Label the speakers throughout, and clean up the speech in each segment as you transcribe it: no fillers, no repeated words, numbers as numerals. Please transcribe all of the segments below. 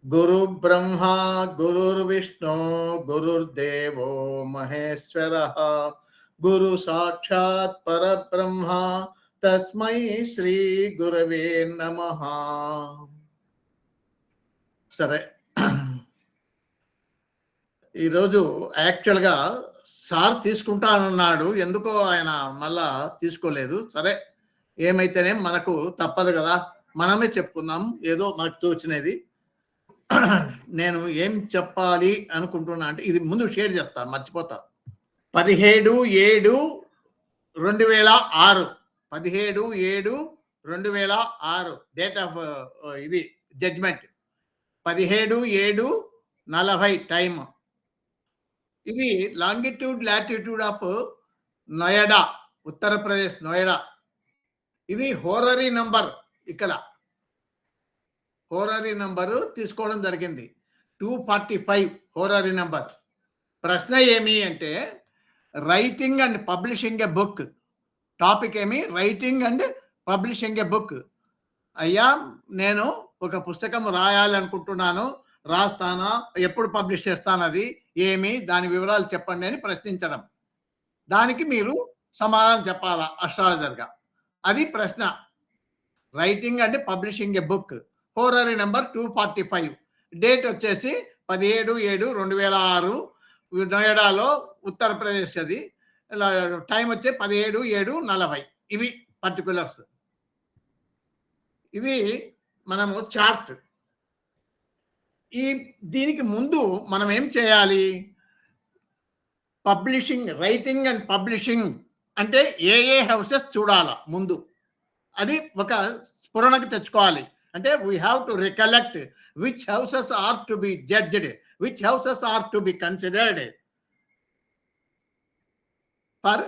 Speaker 1: గురు బ్రహ్మ గురుర్విష్ణు గురుర్దేవో మహేశ్వర గురు సాక్షాత్ పరబ్రహ్మ తస్మై శ్రీ గురవే నమః. సరే, ఈరోజు యాక్చువల్గా సార్ తీసుకుంటానన్నాడు, ఎందుకో ఆయన మళ్ళా తీసుకోలేదు. సరే, ఏమైతేనే మనకు తప్పదు కదా, మనమే చెప్పుకుందాం ఏదో మనకు తోచినది. నేను ఏం చెప్పాలి అనుకుంటున్నా అంటే ఇది ముందు షేర్ చేస్తాను, మర్చిపోతా. 17/7/2006 17/7/2006 డేట్ ఆఫ్ ఇది జడ్జ్మెంట్. 17/7/40 టైమ్. ఇది longitude latitude of Noida, Uttar Pradesh Noida. ఇది హోరరీ నంబర్. ఇక్కడ హోరరీ నంబరు తీసుకోవడం జరిగింది. 245 హోరరీ నంబర్. ప్రశ్న ఏమి అంటే writing and publishing a book. Topic ఏమి? Writing and publishing a book. అయ్యా, నేను ఒక పుస్తకం రాయాలనుకుంటున్నాను, రాస్తానా, ఎప్పుడు పబ్లిష్ చేస్తాను, అది ఏమి, దాని వివరాలు చెప్పండి అని ప్రశ్నించడం. దానికి మీరు సమాధానం చెప్పాలా అస్ట్రాలజర్గా. అది ప్రశ్న. Writing and publishing a book. Horary number 245. Date వచ్చేసి 17/7/2006 నోయిడాలో, ఉత్తరప్రదేశ్. అది టైం వచ్చే 17/7/40. ఇవి పర్టికులర్స్. ఇది మనము చార్ట్. దీనికి ముందు మనం ఏం చేయాలి? పబ్లిషింగ్, రైటింగ్ అండ్ పబ్లిషింగ్ అంటే ఏ హౌసెస్ చూడాలా ముందు, అది ఒక స్ఫురణకు తెచ్చుకోవాలి. అంటే we have to recollect which houses are to be judged, which houses are to be considered for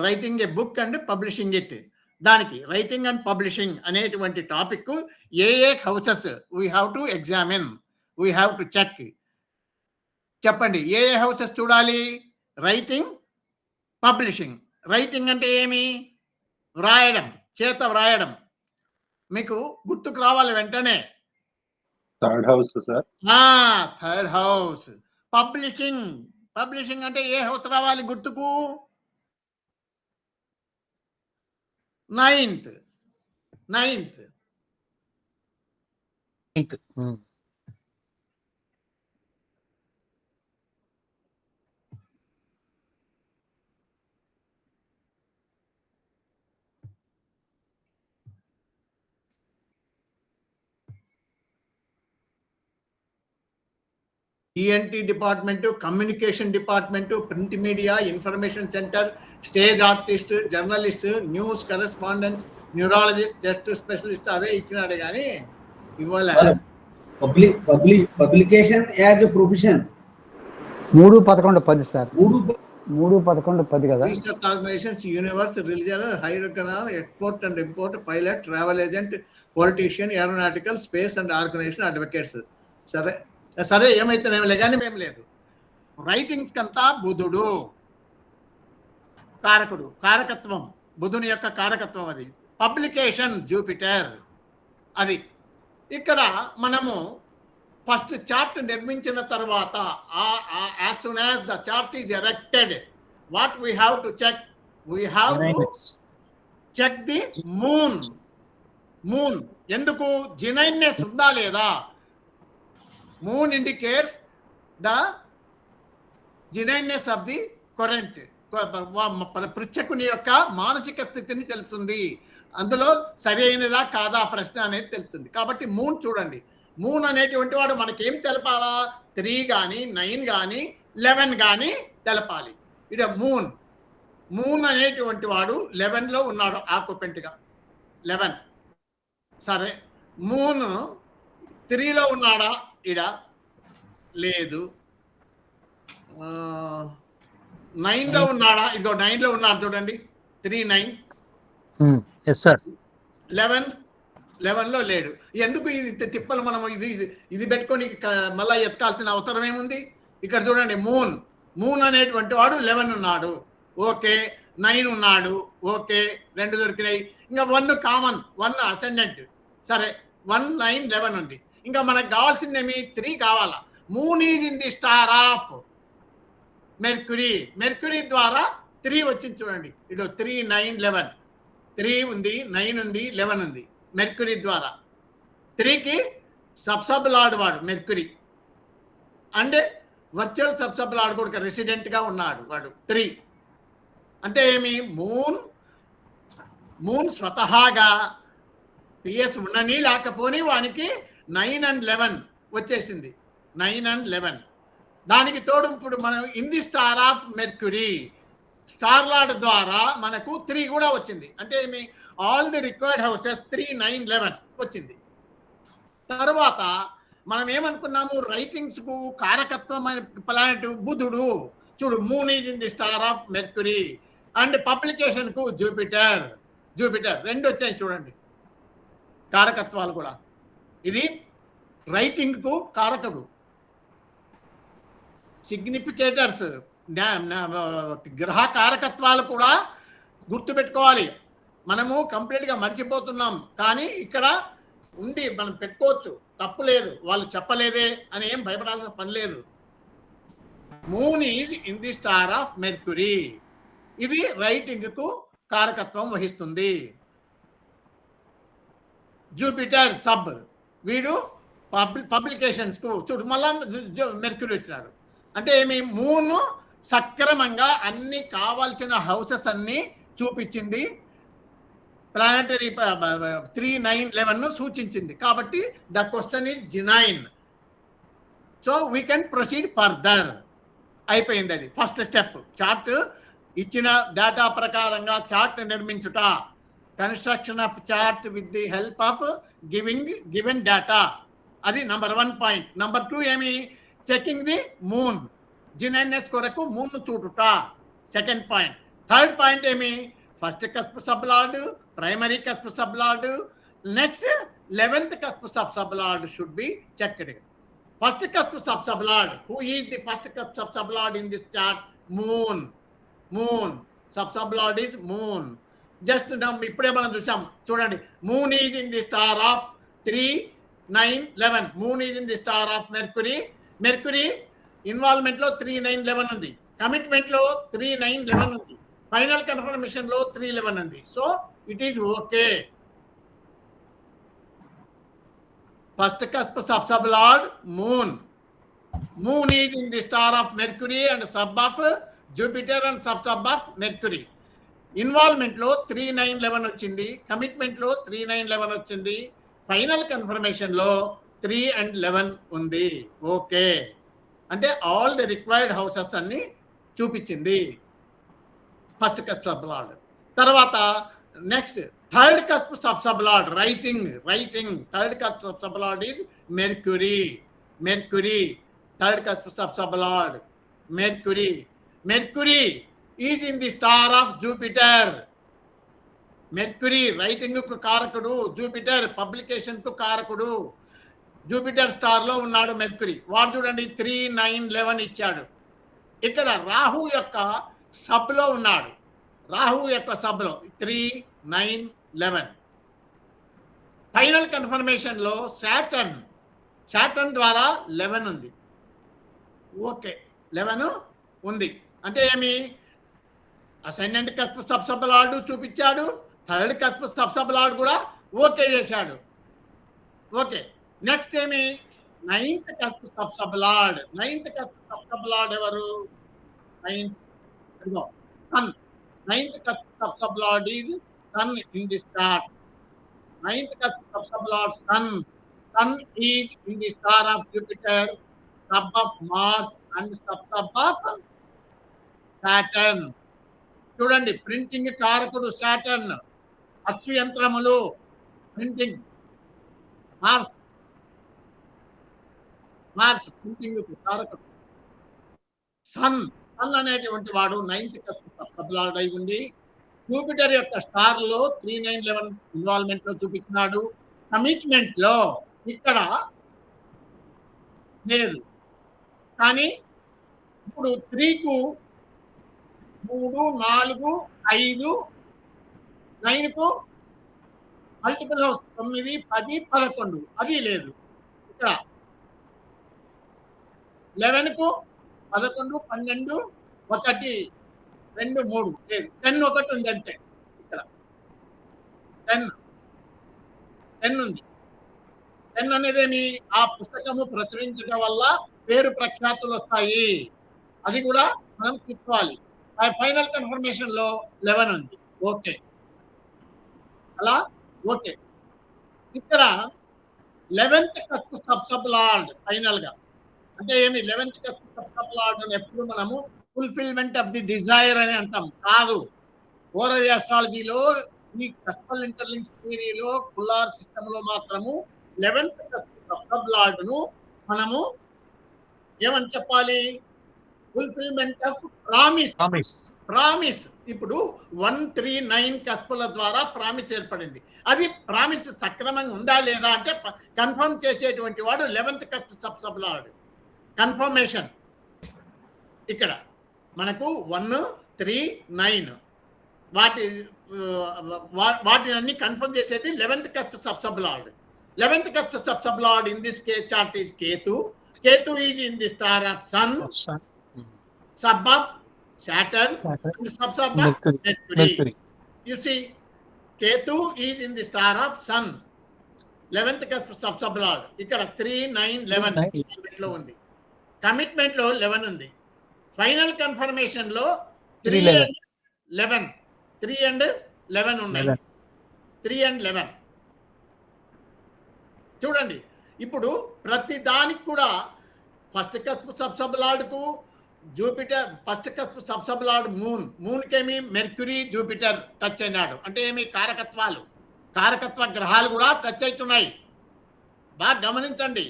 Speaker 1: writing a book and publishing it. దానికి రైటింగ్ అండ్ పబ్లిషింగ్ అనేటువంటి టాపిక్ ఏ houses we have to examine, we have to check. చెప్పండి, ఏ houses చూడాలి? Writing, publishing. Writing అంటే ఏమి? వ్రాయడం, చేత వ్రాయడం. మీకు గుర్తుకు రావాలి వెంటనే.
Speaker 2: Third house sir.
Speaker 1: Third house. Publishing, publishing అంటే ఏ హౌస్ రావాలి గుర్తుకు? Ninth. ENT department, communication department, print media, information centre, stage artist, journalist, news correspondent, neurologist, test specialist అవే ఇచ్చినాడు కానీ ఇవ్వాలి.
Speaker 3: Publication as a profession
Speaker 4: 3/11/10 sir. 3/11/10 కదా.
Speaker 1: Research organisations, universe, religion, hire canal, export and import, pilot, travel agent, politician, aeronautical, space and organisation, advocates. సరే ఏమైతేనేమిలే కానీ ఏం లేదు. రైటింగ్స్ కంతా బుధుడు కారకుడు, కారకత్వం, బుధుని యొక్క కారకత్వం అది. Publication Jupiter. అది ఇక్కడ మనము ఫస్ట్ చార్ట్ నిర్మించిన తర్వాత as soon as the chart is erected, what we have to check? We have to check the moon. ఎందుకు? జినైన్నెస్ ఉందా లేదా? Moon indicates the genuineness of the querent. పృచ్ఛకుని యొక్క మానసిక స్థితిని తెలుపుతుంది. అందులో సరి అయినదా కాదా ప్రశ్న అనేది తెలుపుతుంది. కాబట్టి మూన్ చూడండి. మూన్ అనేటువంటి వాడు మనకేం తెలపాలా? 3 కానీ 9 కానీ 11 కానీ తెలపాలి. ఇది మూన్ అనేటువంటి వాడు 11లో ఉన్నాడు ఆక్యుపెంట్గా. 11. సరే, మూన్ 3లో ఉన్నాడా? ఇడ లేదు. 9లో ఉన్నాడా? ఇదో 9లో ఉన్నాడు చూడండి. 3 9.
Speaker 4: Yes sir.
Speaker 1: 11లో లేడు. ఎందుకు ఇది తిప్పలు? మనం ఇది పెట్టుకొని మళ్ళీ ఎత్తుకాల్సిన అవసరం ఏముంది? ఇక్కడ చూడండి, మూన్ అనేటువంటి వాడు 11 ఉన్నాడు, ఓకే. 9 ఉన్నాడు, ఓకే. 2 దొరికినాయి. ఇంకా 1 కామన్, 1 అసెండెంట్. సరే, 1 9 11 ఉంది. ఇంకా మనకు కావాల్సిందేమి 3 కావాలా. Moon is in the star of mercury. Mercury ద్వారా 3 వచ్చింది చూడండి. ఇదో 3, 9, 11. 3 ఉంది, 9 ఉంది, 11 ఉంది. మెర్క్యూరీ ద్వారా 3కి సబ్ లార్డ్ వాడు mercury. And virtual sub lord కూడా రెసిడెంట్గా ఉన్నాడు వాడు 3. అంటే ఏమి మూన్ స్వతహాగా పిఎస్ ఉన్నని లేకపోని వానికి 9 and 11 వచ్చేసింది. 9 and 11 దానికి తోడు ఇప్పుడు మనం in the star of mercury star lord ద్వారా మనకు 3 కూడా వచ్చింది. అంటే ఏమి ఆల్ ది రిక్వైర్డ్ హౌసెస్ 3, 9, 11 వచ్చింది. తర్వాత మనం ఏమనుకున్నాము, రైటింగ్స్కు కారకత్వమైన ప్లానెట్ బుధుడు. చూడు, moon is in the star of Mercury. And పబ్లికేషన్కు జూపిటర్ 2 వచ్చాయి చూడండి కారకత్వాలు కూడా. ఇది రైటింగ్కు కారకుడు. సిగ్నిఫికేటర్స్ గ్రహ కారకత్వాలు కూడా గుర్తుపెట్టుకోవాలి. మనము కంప్లీట్గా మర్చిపోతున్నాం, కానీ ఇక్కడ ఉండి మనం పెట్టుకోవచ్చు, తప్పు లేదు. వాళ్ళు చెప్పలేదే అని ఏం భయపడాల్సిన పని లేదు. Moon is in the star of mercury. ఇది రైటింగ్కు కారకత్వం వహిస్తుంది. జూపిటర్ సబ్, వీడు పబ్లికేషన్స్కు. చూడు, మళ్ళా మెర్క్యూరీ వచ్చినాడు. అంటే ఏమి, మూన్ సక్రమంగా అన్ని కావాల్సిన హౌసెస్ అన్ని చూపించింది. ప్లానటరీ 3, 9, 11 సూచించింది. కాబట్టి the question is genuine. So we can proceed further. అయిపోయింది. అది ఫస్ట్ స్టెప్. చార్ట్ ఇచ్చిన డేటా ప్రకారంగా చార్ట్ నిర్మించుట. Construction of chart with the help of given data. అది నంబర్ 1 పాయింట్. నంబర్ 2 ఏమి, చెకింగ్ ది మూన్. జినైనెస్ కొరకు మూన్ చూటుట. Second point. Third point ఏమి, first cusp sub lord, primary cusp sub lord, next 11th cusp sub lord should be checked. First cusp sub lord, who is the first cusp sub lord in this chart? Moon sub lord is moon. Just ఇప్పుడే మనం చూసాం చూడండి. Moon is in the star of 3, 9, 11. Moon is in the star of mercury involvement లో 3, 9, 11 ఉంది. Commitment లో 3, 9, 11 ఉంది. Final confirmation లో 3, 11 ఉంది. So it is okay. First cusp sub lord moon. Moon is in the star of Mercury and sub of Jupiter and sub of mercury. Involvement లో 3, 9, 11 వచ్చింది. Commitment లో 3, 9, 11 వచ్చింది. ఫైనల్ కన్ఫర్మేషన్ లో 3 and 11 ఉంది. Okay, అంటే all the required houses అన్ని చూపించింది first cusp sub lord. తర్వాత next third cusp sub lord writing. Third cusp sub lord is mercury. Third cusp sub lord mercury is in the star of Jupiter. Mercury writing కు కారకుడు, Jupiter publication కు కారకుడు. Jupiter star లో ఉన్నాడు mercury. వాడు చూడండి 3, 9, 11 ఇచ్చాడు. ఇక్కడ రాహు యొక్క సబ్ లో ఉన్నాడు. రాహు యొక్క సబ్ లో 3, 9, 11. ఫైనల్ కన్ఫర్మేషన్ లో సాటర్న్ ద్వారా 11 ఉంది. ఓకే, 11 ఉంది. అంటే ఏమి, అసెండెంట్ కస్ప్ సబ్ లార్డ్ చూపించాడు. థర్డ్ కస్ప్ సబ్ లార్డ్ కూడా ఓకే చేశాడు. ఓకే, నెక్స్ట్ ఏమి, 9th cusp sub lord. 9th cusp sub lord ఎవరు? Sun. 9th cusp sub lord is sun in the star. 9th cusp sub lord sun is in the star of Jupiter, sub of Mars and sub of Saturn. చూడండి, printing కారకుడు Saturn. అచ్చు యంత్రములు, printing. Mars printing కారకుడు. Sun అనేటువంటి వాడు 9th cusp sub lord అయి ఉండి Jupiter యొక్క స్టార్ లో 3, 9, 11 ఇన్వాల్వ్మెంట్ లో చూపించినాడు. కమిట్మెంట్ లో ఇక్కడ లేదు. కానీ ఇప్పుడు 3కు 3, 4, 5, 9కు మల్టిపుల్ హౌస్ 9, 10, 11 అది లేదు. ఇక్కడ 11 కు 11, 12, 1, 2, 3 లేదు 10 ఒకటి ఉంది అంతే. ఇక్కడ 10 ఉంది. 10 అనేదేమి ఆ పుస్తకము ప్రచురించడం వల్ల పేరు ప్రఖ్యాతులు వస్తాయి. అది కూడా మనం చూసుకోవాలి. ఫైనల్ కన్ఫర్మేషన్ లో 11 ఉంది. ఓకే, అలా ఓకే. ఇక్కడ 11th cusp sub lord final గా అంటే ఏమి 11th కస్ప్ సబ్ లార్డ్ అని ఎప్పుడు మనము ఫుల్ఫిల్మెంట్ ఆఫ్ ది డిజైర్ అని అంటాం కాదు. ఓరల్ ఆస్ట్రాలజీలో ఈ కస్పల్ ఇంటర్లింక్స్ థియరీలో కులార్ సిస్టమ్ లో మాత్రము 11th కస్ప్ సబ్ లార్డ్ ను మనము ఏమని చెప్పాలి? Fulfilment of promise. ఇప్పుడు 139 కస్పుల ద్వారా ప్రామిస్ ఏర్పడింది. అది ప్రామిస్ సక్రమంగా ఉందా లేదా అంటే కన్ఫర్మ్ చేసేటువంటి వాడు 11th cusp sub lord. Confirmation ఇక్కడ మనకు 1, 3, 9 వాటిని అన్ని కన్ఫర్మ్ చేసేది 11th cusp sub lord. 11th cusp sub lord in this case chart is Ketu. Ketu is in the star of Sun, sub of Saturn, and sub of Mercury. You see, Ketu is in the star of Sun. 11th sub lord. ఇక్కడ 3, 9, 11 లో ఉంది. Commitment లో 11 ఉంది. Final confirmation లో 3 and 11. 3 and 11 ఉన్నాయి. 3 and 11 చూడండి. ఇప్పుడు ప్రతి దానికి కూడా ఫస్ట్ కస్ప్ సబ్ లార్డ్ కు Jupiter, first cusp sub lord moon కేమి మెర్క్యూరీ జూపిటర్ టచ్ అయినాడు. అంటే ఏమి కారకత్వ గ్రహాలు కూడా టచ్ అవుతున్నాయి. బాగా గమనించండి.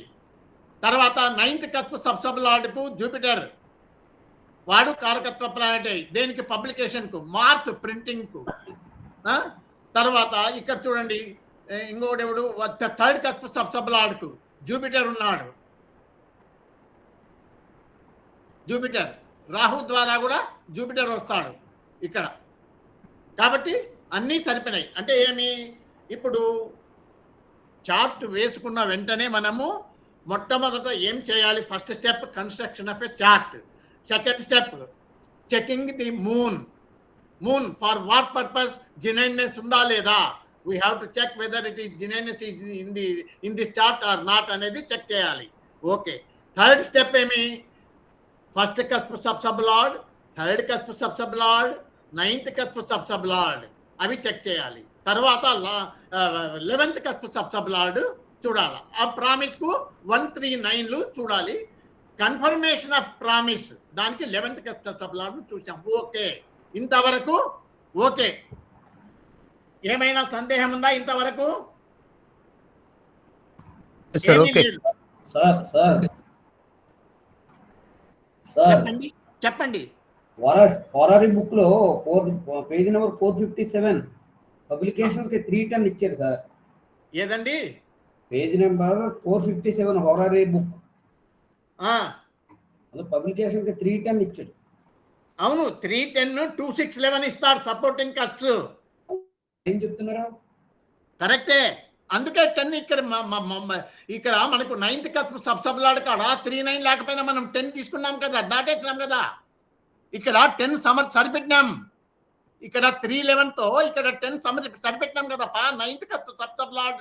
Speaker 1: తర్వాత 9th కస్ప్ సబ్ లార్డ్ కు జూపిటర్, వాడు కారకత్వ ప్లానెట్. దేనికి? పబ్లికేషన్ కు, మార్స్ ప్రింటింగ్ కు. తర్వాత ఇక్కడ చూడండి, ఇంకోడెవడు 3rd కస్ప్ సబ్ లార్డ్ కు జూపిటర్ ఉన్నాడు. జూపిటర్ రాహు ద్వారా కూడా జూపిటర్ వస్తాడు ఇక్కడ. కాబట్టి అన్నీ సరిపోయినాయి. అంటే ఏమి? ఇప్పుడు చార్ట్ వేసుకున్న వెంటనే మనము మొట్టమొదట ఏం చేయాలి? First step construction of a chart. Second step checking the moon. For what purpose? Genuineness ఉందా లేదా? we have to check whether it is genuineness is in this chart or not అనేది చెక్ చేయాలి. ఓకే. థర్డ్ స్టెప్ ఏమి? First cusp sub lord, 3rd cusp sub lord, 9th cusp sub lord అవి check చేయాలి. తర్వాత 11th cusp sub lord చూడాలి. ఆ promise కు 139లు చూడాలి. కన్ఫర్మేషన్ ఆఫ్ ప్రామిస్ దానికి 11th కస్ప్ సబ్ లార్డ్ చూసాం. ఓకే, ఇంతవరకు ఓకే. ఏమైనా సందేహం ఉందా ఇంతవరకు? చెప్పండి.
Speaker 3: హోరారీ బుక్ లో పేజ్ నెంబర్ 457 పబ్లికేషన్స్ కి 310 ఇచ్చారు సార్.
Speaker 1: ఏదండి?
Speaker 3: Page number 457 horary book. Publication కి 310 ఇచ్చాడు.
Speaker 1: అవును, 310, 2611 ఇస్తాడు సపోర్టింగ్ కస్ప్స్.
Speaker 3: ఏం చెప్తున్నారా?
Speaker 1: కరెక్టే. అందుకే 10 ఇక్కడ మనకు 9th కస్ప్ సబ్ లార్డ్ కాడ 39 లేకపోయినా మనం 10 తీసుకున్నాం కదా, దాటేసినాం కదా. ఇక్కడ 10 సరిపెట్టినాం. ఇక్కడ 311తో ఇక్కడ 10 సరిపెట్టినాం కదా. 9th cusp sub lord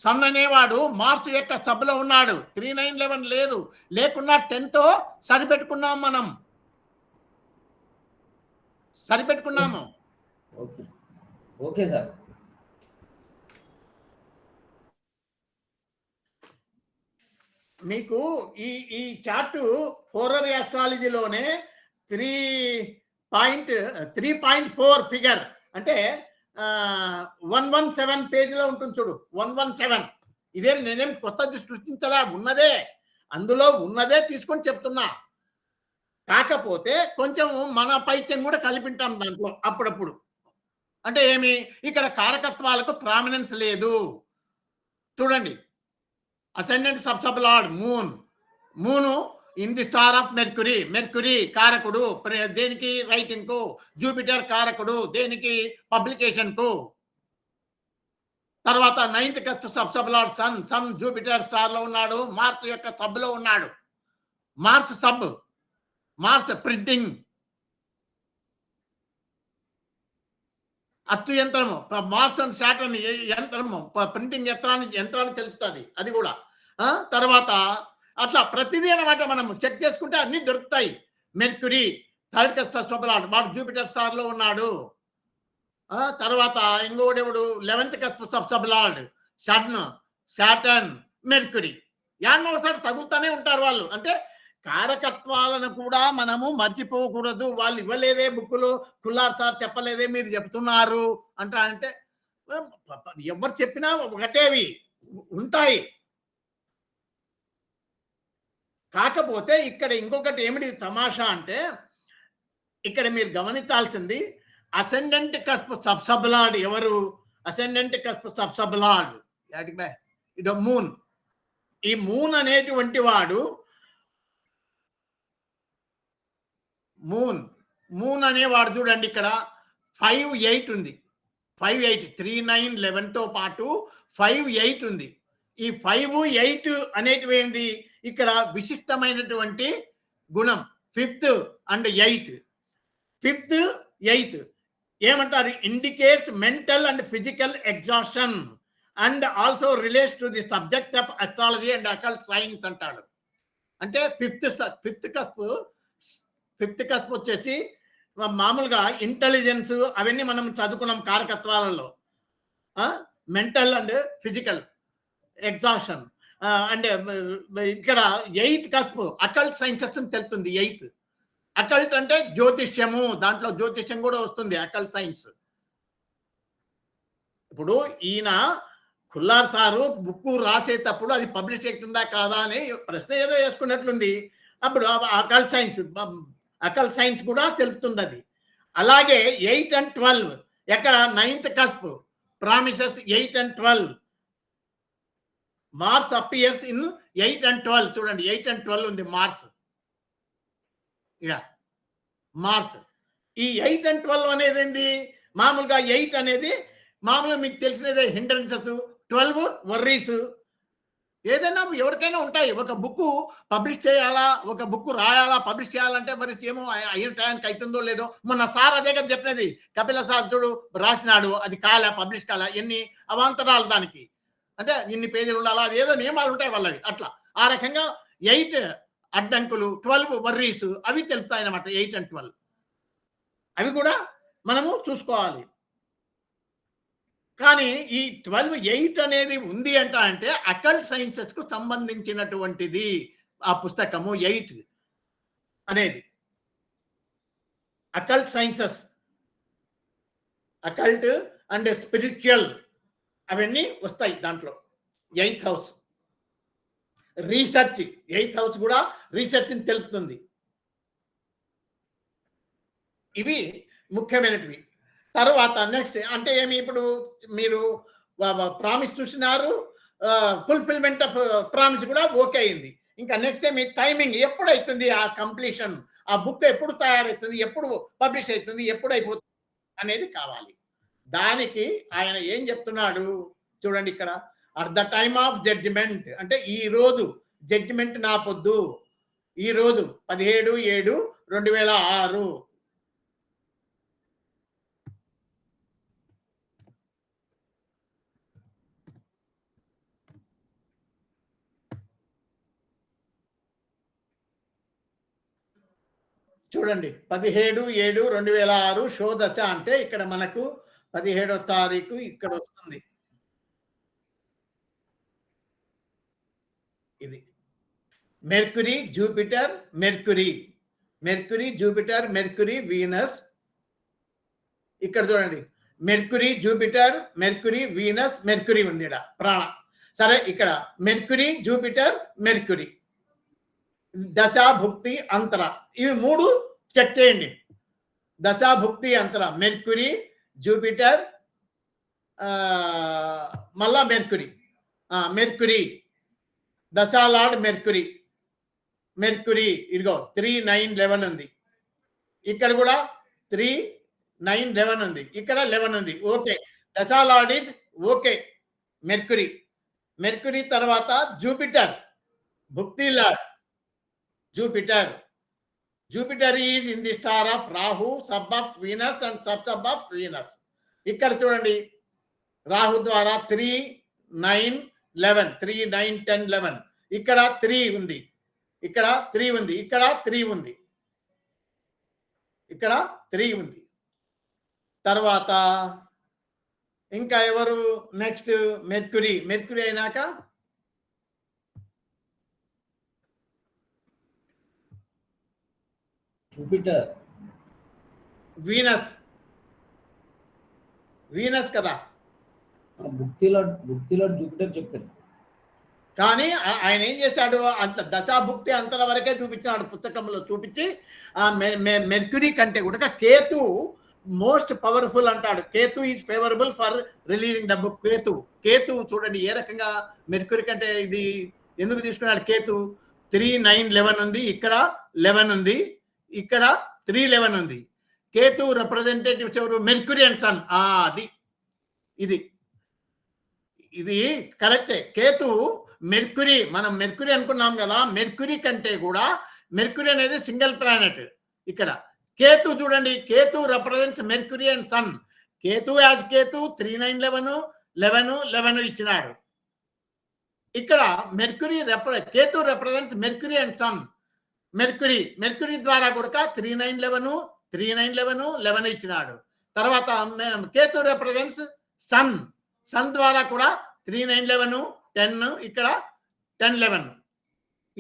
Speaker 1: Sun అనేవాడు మార్స్ యొక్క సబ్లో ఉన్నాడు. 3911 లేదు, లేకున్నా 10తో సరిపెట్టుకున్నాం. మనం సరిపెట్టుకున్నాము.
Speaker 3: Okay sir.
Speaker 1: మీకు ఈ చార్టు హోరర్ ఆస్ట్రాలజీలోనే 3.4 ఫిగర్ అంటే 117 పేజీలో ఉంటుంది చూడు. 117 ఇదేం నేనేం కొత్తది సృష్టించలే, ఉన్నదే అందులో ఉన్నదే తీసుకొని చెప్తున్నా. కాకపోతే కొంచెం మన పైత్యం కూడా కలిపింటాం దాంట్లో అప్పుడప్పుడు. అంటే ఏమి? ఇక్కడ కారకత్వాలకు ప్రామినెన్స్ లేదు. చూడండి, ascendant sub lord moon in the star of Mercury కారకుడు దేనికి? రైటింగ్ కు. జూపిటర్ కారకుడు దేనికి? పబ్లికేషన్ కు. తర్వాత 9th sub lord Sun Jupiter star లో ఉన్నాడు, మార్స్ యొక్క సబ్ లో ఉన్నాడు. మార్స్ సబ్, మార్స్ ప్రింటింగ్, అచ్చు యంత్రము, మార్స్ అండ్ సాటర్న్ యంత్రము, ప్రింటింగ్ యంత్రాన్ని తెలుపుతుంది అది కూడా. తర్వాత అట్లా ప్రతిదీ అనమాట మనం చెక్ చేసుకుంటే అన్ని దొరుకుతాయి. మెర్క్యూరీ 3rd సబ్ లార్డ్ వాడు జూపిటర్ స్టార్ లో ఉన్నాడు. తర్వాత ఇంకోడెవడు 11th sub lord Saturn Mercury. యాన్నో ఒకసారి తగులుతూనే ఉంటారు వాళ్ళు. అంటే కారకత్వాలను కూడా మనము మర్చిపోకూడదు. వాళ్ళు ఇవ్వలేదే బుక్కులు, కుల్లార్ సార్ చెప్పలేదే మీరు చెప్తున్నారు అంటే ఎవరు చెప్పినా ఒకటేవి ఉంటాయి. కాకపోతే ఇక్కడ ఇంకొకటి ఏమిటి తమాషా అంటే, ఇక్కడ మీరు గమనించాల్సింది అసెండెంట్ కస్ప్ సబ్ లార్డ్ ఎవరు? అసెండెంట్ కస్ప్ సబ్ లార్డ్ ఇదో మూన్. ఈ మూన్ అనేటువంటి వాడు మూన్ అనేవాడు చూడండి ఇక్కడ 5-8 ఉంది. 5-8 3 9 11తో పాటు 5-8 ఉంది. ఈ 5-8 అనేటివి ఏంటి? ఇక్కడ విశిష్టమైనటువంటి గుణం. 5th and 8 ఏమంటారు? Indicates mental and physical exhaustion and also relates to the subject of astrology and occult science అంటాడు. అంటే ఫిఫ్త్ కస్ప్ వచ్చేసి మామూలుగా ఇంటెలిజెన్స్ అవన్నీ మనం చదువుకున్నాం కారకత్వాలలో. Mental and physical exhaustion. అంటే ఇక్కడ 8th కస్ప్ అకల్ట్ సైన్సెస్ అని తెలుపుతుంది. 8th అకల్ట్ అంటే జ్యోతిష్యము, దాంట్లో జ్యోతిష్యం కూడా వస్తుంది అకల్ట్ సైన్స్. ఇప్పుడు ఈయన కుల్లార్ సారు బుక్ రాసేటప్పుడు అది పబ్లిష్ అవుతుందా కాదా అని ప్రశ్న ఏదో వేసుకున్నట్లుంది. అప్పుడు అకల్ట్ సైన్స్ కూడా తెలుపుతుంది అది. అలాగే 8 and 12 ఎక్కడ? 9th cusp promises 8 and 12. Mars appears in 8 and 12. చూడండి 8 and 12 ఉంది మార్స్. మార్స్ ఈ 8 and 12 అనేది ఏంది? మామూలుగా 8 అనేది మామూలుగా మీకు తెలిసినదే హిండ్రన్సెస్, 12 వర్రీస్. ఏదైనా ఎవరికైనా ఉంటాయి. ఒక బుక్ పబ్లిష్ చేయాలా, ఒక బుక్ రాయాలా, పబ్లిష్ చేయాలంటే మరి ఏమో అయిన టైంకి అవుతుందో లేదో. మొన్న సార్ అదే కదా చెప్పినది, కపిల సార్ చూడు రాసినాడు, అది పబ్లిష్ కాలా, ఎన్ని అవాంతరాలు దానికి, అంటే ఇన్ని పేజీలు ఉండాలా, అది ఏదో నియమాలు ఉంటాయి వాళ్ళవి. అట్లా ఆ రకంగా 8 అడ్డంకులు, 12 వర్రీస్ అవి తెలుస్తాయి అన్నమాట. 8 and 12 అవి కూడా మనము చూసుకోవాలి. కానీ ఈ 12-8 అనేది ఉంది అంటే అకల్ట్ సైన్సెస్ కు సంబంధించినటువంటిది ఆ పుస్తకము. 8 అనేది occult sciences, occult and spiritual అవన్నీ వస్తాయి దాంట్లో. 8th house research, 8th house కూడా రీసెర్చ్ ని తెలుపుతుంది. ఇవి ముఖ్యమైనటివి. తర్వాత నెక్స్ట్ అంటే ఏమి? ఇప్పుడు మీరు ప్రామిస్ చూసినారు, ఫుల్ఫిల్మెంట్ ఆఫ్ ప్రామిస్ కూడా ఓకే అయింది. ఇంకా నెక్స్ట్ ఏమి? టైమింగ్ ఎప్పుడైతుంది ఆ కంప్లీషన్, ఆ బుక్ ఎప్పుడు తయారవుతుంది, ఎప్పుడు పబ్లిష్ అవుతుంది, ఎప్పుడు అయిపోతుంది అనేది కావాలి. దానికి ఆయన ఏం చెప్తున్నాడు చూడండి ఇక్కడ. At the time of judgement అంటే ఈ రోజు జడ్జిమెంట్ నా పొద్దు, ఈ రోజు 17/7/2006. చూడండి 17/7/2006 షో దశ అంటే ఇక్కడ మనకు 17వ తారీఖు ఇక్కడ వస్తుంది. ఇది mercury Jupiter, mercury Jupiter, mercury Venus. ఇక్కడ చూడండి mercury Jupiter, mercury Venus, mercury ఉంది ఇక్కడ ప్రాణ. సరే ఇక్కడ మెర్క్యూరీ జూపిటర్, మెర్క్యూరీ దశాభుక్తి అంతర, ఇవి 3 చెక్ చేయండి. దశాభుక్తి అంతర మెర్క్యూరీ, జూపిటర్, మళ్ళా మెర్క్యూరీ దశాలార్డ్ మెర్క్యూరీ ఇదిగో 3 9 11 ఉంది. ఇక్కడ కూడా 3 9 11 ఉంది. ఇక్కడ 11 ఉంది. ఓకే, దశాలార్డ్ ఈజ్ ఓకే. మెర్క్యూరీ. మెర్క్యూరీ తర్వాత జూపిటర్, భుక్తి lord. Jupiter. Jupiter is in the star of Rahu, sub of Venus and sub of Venus. ఇక్కడ చూడండి, రాహు ద్వారా 3, 9, 11, 3, 9, 10, 11. ఇక్కడ 3 ఉంది, ఇక్కడ 3 ఉంది, ఇక్కడ 3 ఉంది, ఇక్కడ 3 ఉంది. తర్వాత ఇంకా ఎవరు నెక్స్ట్? మెర్క్యూరీ. మెర్క్యూరీ అయినాక
Speaker 3: జూపిటర్,
Speaker 1: వీనస్. వీనస్ కదా.
Speaker 3: భుక్తిలో జూపిటర్ చెప్పారు.
Speaker 1: కానీ ఆయన ఏం చేశాడు, అంత దశాభుక్తి అంతల వరకే చూపించాడు పుస్తకంలో. చూపించి మెర్క్యూరీ కంటే కూడా కేతు మోస్ట్ పవర్ఫుల్ అంటాడు. Ketu is favourable for releasing the book. Ketu చూడండి ఏ రకంగా మెర్క్యూరీ కంటే ఇది ఎందుకు తీసుకున్నాడు. కేతు 3, 9, 11 ఉంది, ఇక్కడ 11 ఉంది, ఇక్కడ 3, 11 ఉంది. కేతు రిప్రజెంటేటివ్స్ ఎవరు? Mercury and Sun. అది ఇది ఇది కరెక్టే. కేతు మెర్క్యూరీ, మనం మెర్క్యూరీ అనుకున్నాం కదా, మెర్క్యూరీ కంటే కూడా మెర్క్యూరీ అనేది సింగిల్ ప్లానెట్. ఇక్కడ కేతు చూడండి, Ketu represents Mercury and Sun. Ketu as Ketu 3, 9, 11, 11, 11 ఇచ్చినాడు. ఇక్కడ Mercury Ketu represents Mercury and Sun. Mercury ద్వారా కూడా 3, 9, 11, 3, 9, 11, 11 ఇచ్చినాడు. తర్వాత కేతు రిప్రజెంట్స్ సన్. సన్ ద్వారా కూడా 3, 9, 11, 10, ఇక్కడ 10, 11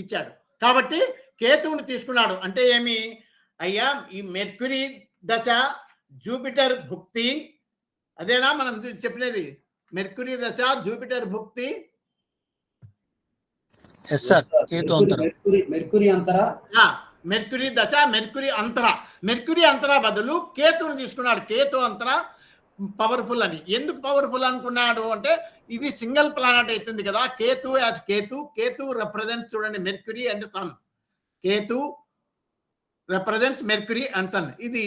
Speaker 1: ఇచ్చాడు. కాబట్టి కేతువుని తీసుకున్నాడు. అంటే ఏమి అయ్యా, ఈ మెర్క్యూరీ దశ, జూపిటర్ భుక్తి, అదేనా మనం చెప్పినది? మెర్క్యూరీ దశ, జూపిటర్ భుక్తి.
Speaker 3: మెర్క్యూరీ అంతరా,
Speaker 1: మెర్క్యూరీ దశ, మెర్క్యూరీ అంతరా. మెర్క్యూరీ అంతరా బదులు కేతువుని తీసుకున్నాడు. కేతు అంతరా పవర్ఫుల్ అని. ఎందుకు పవర్ఫుల్ అనుకున్నాడు అంటే, ఇది సింగిల్ ప్లానెట్ అవుతుంది కదా. కేతు యాజ్ కేతు రిప్రజెంట్స్ చూడండి Mercury and Sun. Ketu represents Mercury and Sun. ఇది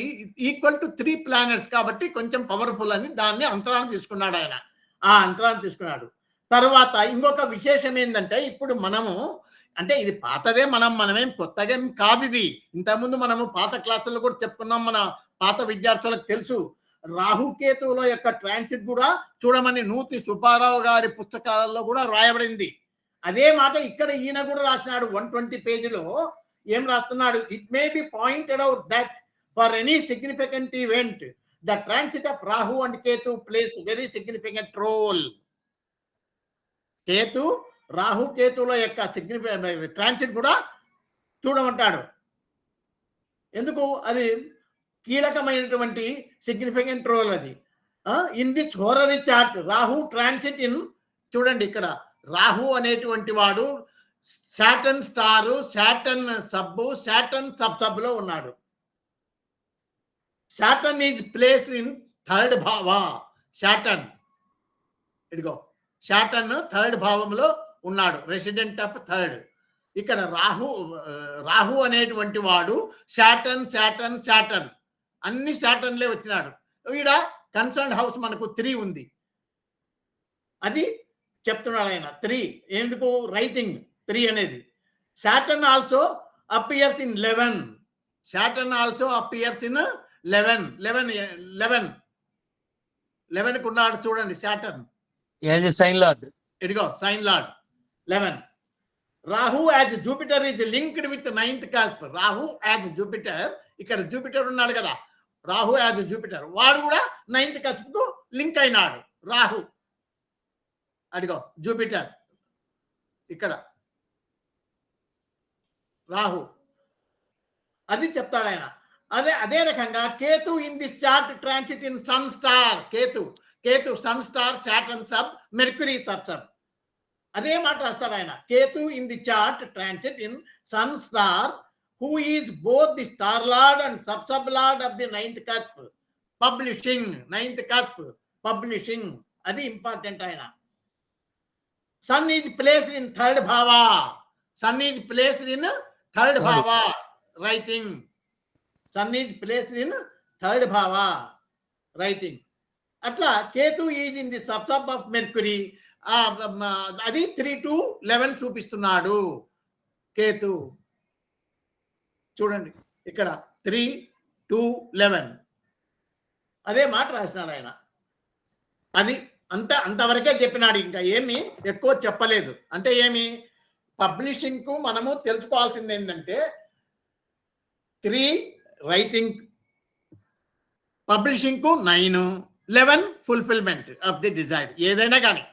Speaker 1: ఈక్వల్ టు 3 ప్లానెట్స్ కాబట్టి కొంచెం పవర్ఫుల్ అని దాన్ని అంతరాన్ని తీసుకున్నాడు ఆయన. ఆ అంతరాన్ని తీసుకున్నాడు. తర్వాత ఇంకొక విశేషం ఏంటంటే, ఇప్పుడు మనము అంటే ఇది పాతదే, మనమేం కొత్తగా కాదు ఇది. ఇంతకుముందు మనము పాత క్లాసుల్లో కూడా చెప్పుకున్నాం, మన పాత విద్యార్థులకు తెలుసు. రాహుకేతువుల యొక్క ట్రాన్సిట్ కూడా చూడమని నూతి సుబ్బారావు గారి పుస్తకాలలో కూడా రాయబడింది. అదే మాట ఇక్కడ ఈయన కూడా రాసినాడు. 120 పేజీలో ఏం రాస్తున్నాడు? It may be pointed out that for any significant event the transit of Rahu and Ketu plays very significant role. Ketu, Rahu కేతువుల యొక్క ట్రాన్సిట్ కూడా చూడమంటాడు. ఎందుకు? అది కీలకమైనటువంటి సిగ్నిఫికెంట్ రోల్ అది. In this horary chart Rahu transit in, చూడండి ఇక్కడ రాహు అనేటువంటి వాడు Saturn star, Saturn sub, Saturn sub లో ఉన్నాడు. Saturn is place in 3rd భావ. సాటర్న్ ఇదిగో సాటర్న్ 3rd భావంలో ఉన్నాడు, రెసిడెంట్ ఆఫ్ 3rd. ఇక్కడ రాహు అనేటువంటి వాడు సాటర్న్ అన్ని సాటర్న్లే వచ్చినాడు. ఈడ కన్సర్న్ హౌస్ మనకు 3 ఉంది, అది చెప్తున్నాడు ఆయన. 3 ఎందుకు? రైటింగ్ 3 అనేది. Saturn also appears in 11. Saturn also appears in 11 కున్నాడు చూడండి సాటర్న్.
Speaker 4: Sign lord.
Speaker 1: ఇదిగో sign lord 11. Rahu as Jupiter is linked with 9th cusp. Rahu as Jupiter, ఇక్కడ జూపిటర్ ఉన్నాడు కదా, రాహు యాజ్ జూపిటర్, వాడు కూడా 9th కాస్ప్ కు లింక్ అయినాడు. రాహు అదిగో జూపిటర్, ఇక్కడ రాహు, అది చెప్తాడు ఆయన. అదే రకంగా Ketu in this chart transit in sun star. Ketu sun star, Saturn sub, Mercury sub. అదే మాట రాస్తాడు ఆయన. Ketu in the chart transit in sun star who is both the star lord and sub lord of the 9th cusp. Publishing 9th cusp publishing, అది important ఆయన. Sun is placed in 3rd bhava. Sun is placed in 3rd bhava writing. Sun is placed in 3rd bhava writing. అట్లా Ketu is in the sub of mercury. అది 3 to 11 చూపిస్తున్నాడు కేతు. చూడండి ఇక్కడ 3 to 11 అదే మాట రాసినాడు ఆయన. అది అంతవరకే చెప్పినాడు, ఇంకా ఏమి ఎక్కువ చెప్పలేదు. అంటే ఏమి పబ్లిషింగ్ కు మనము తెలుసుకోవాల్సింది ఏంటంటే 3 రైటింగ్, పబ్లిషింగ్ కు 9, 11 ఫుల్ఫిల్మెంట్ ఆఫ్ ది డిజైర్. ఏదైనా కానీ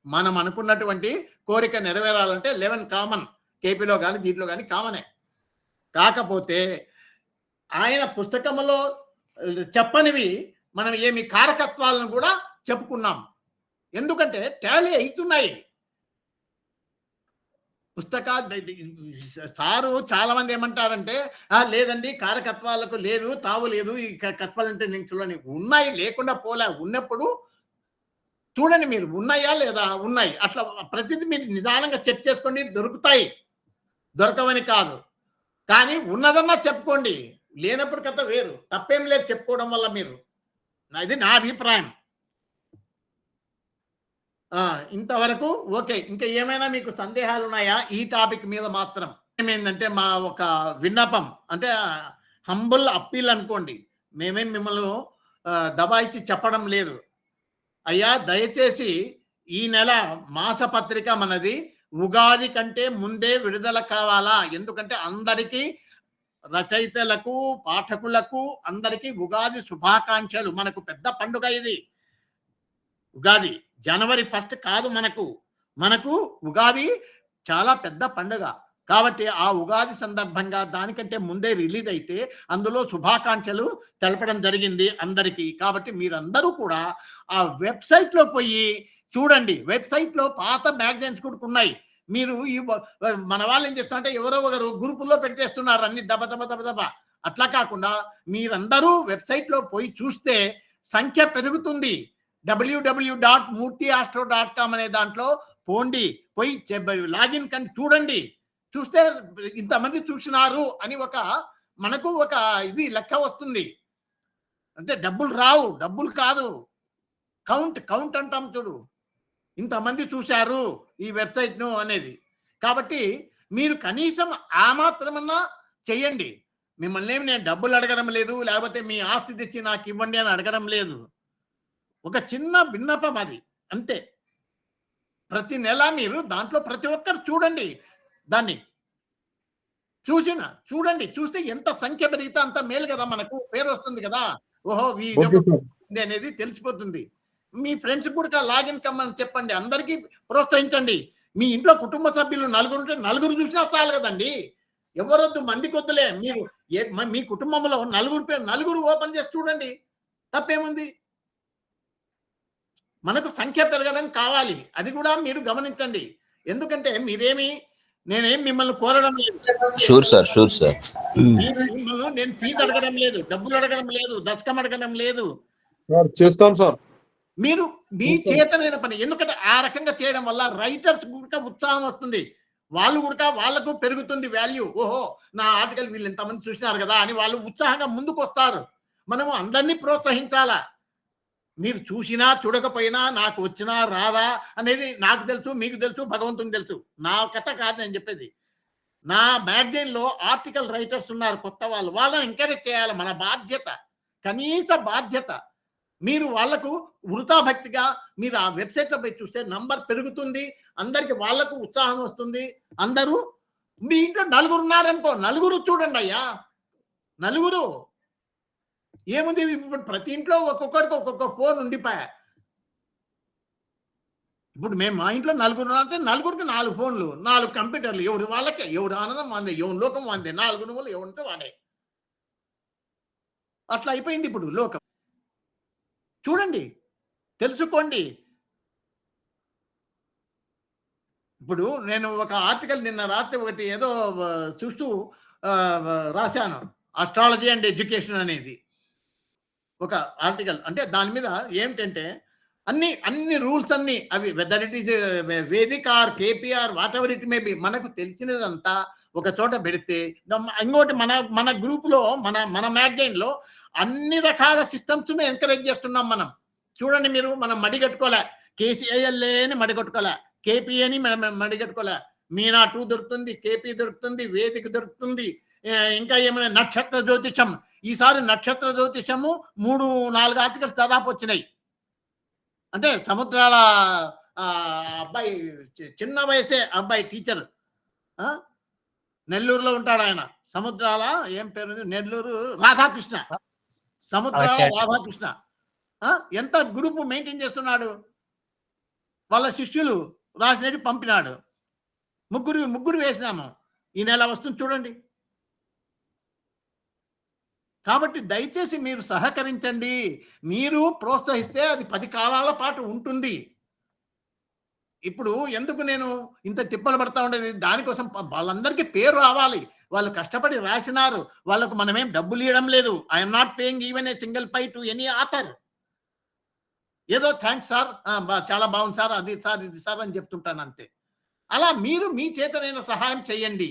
Speaker 1: మనం అనుకున్నటువంటి కోరిక నెరవేరాలంటే 11 కామన్, కేపీలో కానీ దీంట్లో కానీ కామనే. కాకపోతే ఆయన పుస్తకంలో చెప్పనివి మనం ఏమి కారకత్వాలను కూడా చెప్పుకున్నాం. ఎందుకంటే టాలీ అవుతున్నాయి సారు. చాలా మంది ఏమంటారంటే లేదండి కారకత్వాలకు లేదు తావు లేదు, ఈ కత్వాలంటే నేను చూడండి. ఉన్నాయి, లేకుండా పోలే. ఉన్నప్పుడు చూడండి మీరు ఉన్నాయా లేదా, ఉన్నాయి. అట్లా ప్రతిదీ మీరు నిదానంగా చెక్ చేసుకోండి, దొరుకుతాయి, దొరకవని కాదు. కానీ ఉన్నదన్నా చెప్పుకోండి, లేనప్పుడు కథ వేరు. తప్పేం లేదు చెప్పుకోవడం వల్ల. మీరు, ఇది నా అభిప్రాయం. ఇంతవరకు ఓకే. ఇంకా ఏమైనా మీకు సందేహాలు ఉన్నాయా ఈ టాపిక్ మీద? మాత్రం ఏమైందంటే మా ఒక విన్నపం, అంటే హంబుల్ అప్పీల్ అనుకోండి. మేమేం మిమ్మల్ని దబాయిచి చెప్పడం లేదు. అయ్యా దయచేసి ఈ నెల మాసపత్రిక మనది ఉగాది కంటే ముందే విడుదల కావాలా. ఎందుకంటే అందరికీ, రచయితలకు, పాఠకులకు అందరికీ ఉగాది శుభాకాంక్షలు. మనకు పెద్ద పండుగ ఇది ఉగాది. జనవరి 1 కాదు, మనకు ఉగాది చాలా పెద్ద పండుగ. కాబట్టి ఆ ఉగాది సందర్భంగా దానికంటే ముందే రిలీజ్ అయితే అందులో శుభాకాంక్షలు తెలపడం జరిగింది అందరికీ. కాబట్టి మీరందరూ కూడా ఆ వెబ్సైట్లో పోయి చూడండి. వెబ్సైట్లో పాత మ్యాగజైన్స్ కూడా ఉన్నాయి. మీరు ఈ మన వాళ్ళు ఏం చేస్తారంటే ఎవరో ఒకరు గ్రూపుల్లో పెట్టేస్తున్నారు అన్ని దబ దబ దబ దబ. అట్లా కాకుండా మీరందరూ వెబ్సైట్లో పోయి చూస్తే సంఖ్య పెరుగుతుంది. www.murtiastro.com అనే దాంట్లో పోండి, పోయి లాగిన్ కంటే చూడండి. చూస్తే ఇంతమంది చూసినారు అని మనకు ఒక ఇది లెక్క వస్తుంది. అంటే డబ్బులు రావు, డబ్బులు కాదు, కౌంట్ అంటాం చూడు, ఇంతమంది చూశారు ఈ వెబ్సైట్ను అనేది. కాబట్టి మీరు కనీసం ఆ మాత్రమన్నా చెయ్యండి. మిమ్మల్ని నేను డబ్బులు అడగడం లేదు, లేకపోతే మీ ఆస్తి తెచ్చి నాకు ఇవ్వండి అని అడగడం లేదు. ఒక చిన్న విన్నపం అది, అంతే. ప్రతి నెల మీరు దాంట్లో ప్రతి ఒక్కరు చూడండి, దాన్ని చూడండి. చూస్తే ఎంత సంఖ్య పెరిగితే అంత మేలు కదా, మనకు పేరు వస్తుంది కదా. ఓహో అనేది తెలిసిపోతుంది. మీ ఫ్రెండ్స్ కూడా లాగిన్ కమ్మని చెప్పండి, అందరికీ ప్రోత్సహించండి. మీ ఇంట్లో కుటుంబ సభ్యులు 4 ఉంటే 4 చూసినా చాలు కదండి. ఎవరొద్దు, మంది కొద్దులే. మీరు మీ కుటుంబంలో 4 ఓపెన్ చేసి చూడండి, తప్పేముంది. మనకు సంఖ్య పెరగడం కావాలి, అది కూడా మీరు గమనించండి. ఎందుకంటే నేనేం మిమ్మల్ని కోరడం లేదు.
Speaker 5: Sure sir.
Speaker 1: మిమ్మల్ని నేను ఫీజు అడగడం లేదు, డబ్బులు అడగడం లేదు, దశకం అడగడం లేదు.
Speaker 2: చేస్తాం సార్.
Speaker 1: మీరు మీ చేతనైన పని. ఎందుకంటే ఆ రకంగా చేయడం వల్ల రైటర్స్ కూడా ఉత్సాహం వస్తుంది, వాళ్ళకు పెరుగుతుంది వాల్యూ. ఓహో నా ఆర్టికల్ వీళ్ళు ఎంతమంది చూసినారు కదా అని వాళ్ళు ఉత్సాహంగా ముందుకు వస్తారు. మనము అందరినీ ప్రోత్సహించాలా. మీరు చూసినా చూడకపోయినా, నాకు వచ్చినా రాదా అనేది నాకు తెలుసు, మీకు తెలుసు, భగవంతునికి తెలుసు. నా కథ కాదు నేను చెప్పేది. నా మ్యాగజైన్లో ఆర్టికల్ రైటర్స్ ఉన్నారు, కొత్త వాళ్ళని ఎంకరేజ్ చేయాలి. మన బాధ్యత, కనీస బాధ్యత. మీరు వాళ్లకు వృతాభక్తిగా మీరు ఆ వెబ్సైట్లో పోయి చూస్తే నంబర్ పెరుగుతుంది, అందరికి వాళ్లకు ఉత్సాహం వస్తుంది. అందరూ మీ ఇంట్లో 4 ఉన్నారనుకో, 4 చూడండి అయ్యా, 4 ఏముంది. ఇప్పుడు ప్రతి ఇంట్లో ఒక్కొక్కరికి ఒక్కొక్క ఫోన్ ఉండిపోయా. ఇప్పుడు మా ఇంట్లో 4 అంటే 4కి 4 ఫోన్లు, 4 కంప్యూటర్లు. ఎవరి వాళ్ళకే, ఎవరు ఆనందం వాందే, ఎవరి లోకం వాందే. 4 నువ్వులు ఎవరితో వాడే. అట్లా అయిపోయింది ఇప్పుడు లోకం. చూడండి, తెలుసుకోండి. ఇప్పుడు నేను ఒక ఆర్టికల్ నిన్న రాత్రి ఒకటి ఏదో చూస్తూ రాశాను, ఆస్ట్రాలజీ అండ్ ఎడ్యుకేషన్ అనేది ఒక ఆర్టికల్. అంటే దాని మీద ఏమిటంటే అన్ని రూల్స్ అన్ని అవి, whether it is Vedic or KPR whatever it may be, మనకు తెలిసినదంతా ఒక చోట పెడితే, ఇంకోటి మన గ్రూప్లో మన మ్యాగజైన్లో అన్ని రకాల సిస్టమ్స్ ఎంకరేజ్ చేస్తున్నాం మనం. చూడండి మీరు, మనం మడి కట్టుకోలే. కేసీఐఎల్ఏని మడిగొట్టుకోలే, కేపీఏని మడిగొట్టుకోలే. మీనా 2 దొరుకుతుంది, కేపీ దొరుకుతుంది, వేదిక దొరుకుతుంది. ఇంకా ఏమైనా నక్షత్ర జ్యోతిషం, ఈసారి నక్షత్ర జ్యోతిషము 3-4 ఆర్టికల్స్ దాదాపు వచ్చినాయి. అంటే సముద్రాల అబ్బాయి, చిన్న వయసే అబ్బాయి టీచర్, నెల్లూరులో ఉంటాడు ఆయన. సముద్రాల ఏం పేరు, నెల్లూరు రాధాకృష్ణ, సముద్రాల రాధాకృష్ణ. ఎంత గ్రూప్ మెయింటైన్ చేస్తున్నాడు, వాళ్ళ శిష్యులు రాసినట్టు పంపినాడు. ముగ్గురు వేసినాము. ఈ నెల వస్తుంది చూడండి. కాబట్టి దయచేసి మీరు సహకరించండి. మీరు ప్రోత్సహిస్తే అది 10 కాలాల పాటు ఉంటుంది. ఇప్పుడు ఎందుకు నేను ఇంత తిప్పలు పడతా ఉండేది, దానికోసం వాళ్ళందరికీ పేరు రావాలి. వాళ్ళు కష్టపడి రాసినారు, వాళ్ళకు మనమేం డబ్బులు ఇవ్వడం లేదు. I'm not paying even a single pie to any author. ఏదో థ్యాంక్స్ సార్, చాలా బాగుంది సార్, అది సార్, ఇది సార్ అని చెప్తుంటాను అంతే. అలా మీరు మీ చేతనైన సహాయం చేయండి.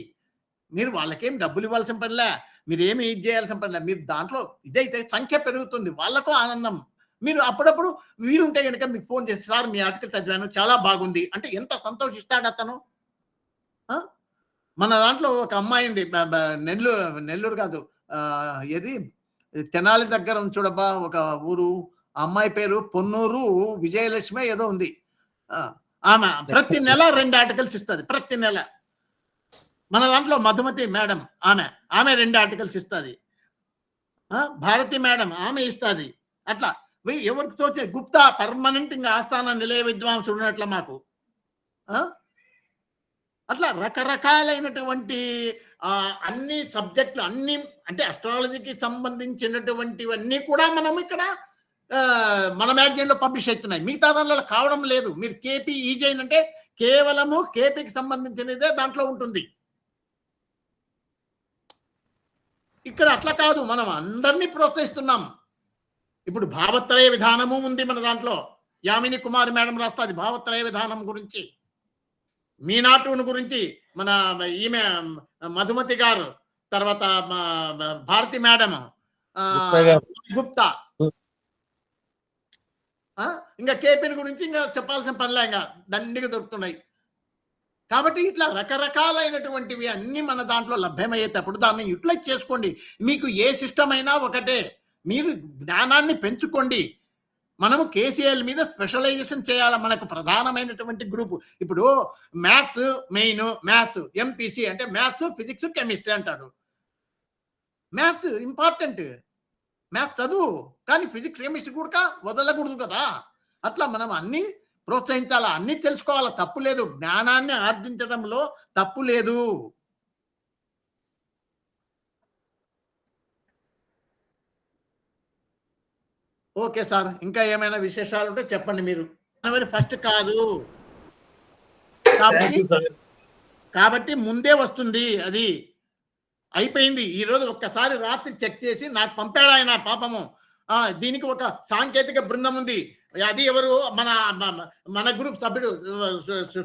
Speaker 1: మీరు వాళ్ళకేం డబ్బులు ఇవ్వాల్సిన పనిలే, మీరు ఏమి ఇది చేయాల్సిన పనిలే. మీరు దాంట్లో ఇదైతే సంఖ్య పెరుగుతుంది, వాళ్ళకు ఆనందం. మీరు అప్పుడప్పుడు వీలుంటే కనుక మీకు ఫోన్ చేసి, సార్ మీ ఆర్టికల్ చదివాను, చాలా బాగుంది అంటే ఎంత సంతోషిస్తాడు అతను. మన దాంట్లో ఒక అమ్మాయి ఉంది, నెల్లూరు కాదు, ఏది తెనాలి దగ్గర ఉంది చూడబ్బా ఒక ఊరు, అమ్మాయి పేరు పొన్నూరు విజయలక్ష్మి ఏదో ఉంది. ఆమె ప్రతి నెల 2 ఆర్టికల్స్ ఇస్తుంది, ప్రతి నెల. మన దాంట్లో మధుమతి మేడం, ఆమె 2 ఆర్టికల్స్ ఇస్తుంది. భారతి మేడం ఆమె ఇస్తుంది. అట్లా ఎవరికి తోచే గుప్తా పర్మనెంట్ ఇంకా ఆస్థాన నిలయ విద్వాంసుడు ఉన్నట్ల మాకు. అట్లా రకరకాలైనటువంటి అన్ని సబ్జెక్టులు, అన్ని అంటే అస్ట్రాలజీకి సంబంధించినటువంటివన్నీ కూడా మనం ఇక్కడ మన మ్యాగజైన్లో పబ్లిష్ అవుతున్నాయి. మిగతా దానిలో కావడం లేదు. మీరు కేపీ ఈజైన్ అంటే కేవలము కేపీకి సంబంధించినదే దాంట్లో ఉంటుంది. ఇక్కడ అట్లా కాదు, మనం అందరినీ ప్రోత్సహిస్తున్నాం. ఇప్పుడు భావత్రయ విధానము ఉంది మన దాంట్లో. యామిని కుమార్ మేడం రాస్తుంది భావత్రయ విధానం గురించి. మీనాటూన్ గురించి మన ఈమె మధుమతి గారు, తర్వాత భారతి మేడం, గుప్తా, ఇంకా కేపీని గురించి ఇంకా చెప్పాల్సిన పనిలే, ఇంకా దండిగా దొరుకుతున్నాయి. కాబట్టి ఇట్లా రకరకాలైనటువంటివి అన్ని మన దాంట్లో లభ్యమయ్యేటప్పుడు దాన్ని యూటిలైజ్ చేసుకోండి. మీకు ఏ సిస్టమ్ అయినా ఒకటే, మీరు జ్ఞానాన్ని పెంచుకోండి. మనము కేసీఎల్ మీద స్పెషలైజేషన్ చేయాలి. మనకు ప్రధానమైనటువంటి గ్రూప్ ఇప్పుడు మ్యాథ్స్ మెయిన్, మ్యాథ్స్ ఎంపీసీ అంటే మ్యాథ్స్, ఫిజిక్స్, కెమిస్ట్రీ అంటాడు. మ్యాథ్స్ ఇంపార్టెంట్, మ్యాథ్స్ చదువు, కానీ ఫిజిక్స్, కెమిస్ట్రీ కూడా వదలకూడదు కదా. అట్లా మనం అన్ని ప్రోత్సహించాలా, అన్ని తెలుసుకోవాలా, తప్పు లేదు. జ్ఞానాన్ని ఆర్జించడంలో తప్పు లేదు. ఓకే సార్, ఇంకా ఏమైనా విశేషాలు ఉంటే చెప్పండి. మీరు జనవరి 1 కాదు కాబట్టి ముందే వస్తుంది. అది అయిపోయింది. ఈరోజు ఒక్కసారి రాత్రి చెక్ చేసి నాకు పంపాడు ఆయన పాపము. దీనికి ఒక సాంకేతిక బృందం ఉంది. అది ఎవరు, మన గ్రూప్ సభ్యుడు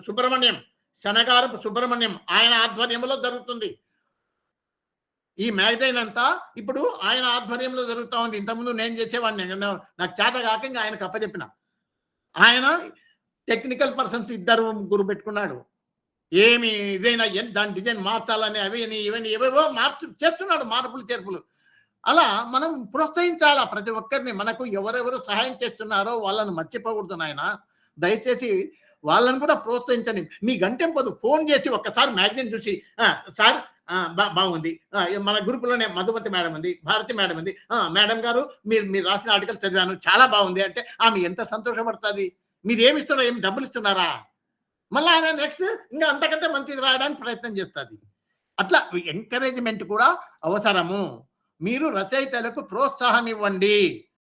Speaker 1: సుబ్రహ్మణ్యం, శనగారపు సుబ్రహ్మణ్యం, ఆయన ఆధ్వర్యంలో జరుగుతుంది. ఈ మ్యాగజైన్ అంతా ఇప్పుడు ఆయన ఆధ్వర్యంలో జరుగుతూ ఉంది. ఇంతకుముందు నేను చేసేవాడిని, నాకు చేత కాక ఇంకా ఆయనకు అప్పచెప్పిన. ఆయన టెక్నికల్ పర్సన్స్ 2 పెట్టుకున్నాడు. ఏమి ఇదైనా దాని డిజైన్ మార్చాలని అవి ఇవన్నీ ఏవేవో చేస్తున్నాడు, మార్పులు చేర్పులు. అలా మనం ప్రోత్సహించాలా ప్రతి ఒక్కరిని. మనకు ఎవరెవరు సహాయం చేస్తున్నారో వాళ్ళని మర్చిపోకూడదు నాయన. దయచేసి వాళ్ళని కూడా ప్రోత్సహించండి. మీ గంటెం పొద్దు ఫోన్ చేసి ఒక్కసారి మ్యాగజైన్ చూసి, సార్ బాగుంది, మన గ్రూపులోనే మధుమతి మేడం ఉంది, భారతి మేడం ఉంది, మేడం గారు మీరు రాసిన ఆర్టికల్ చదివాను, చాలా బాగుంది అంటే ఆమె ఎంత సంతోషపడుతుంది. మీరు ఏమి ఇస్తున్నారో, ఏమి డబ్బులు ఇస్తున్నారా, మళ్ళీ ఆయన నెక్స్ట్ ఇంకా అంతకంటే మంచిది రాయడానికి ప్రయత్నం చేస్తుంది. అట్లా ఎంకరేజ్మెంట్ కూడా అవసరము. మీరు రచయితలకు ప్రోత్సాహం ఇవ్వండి.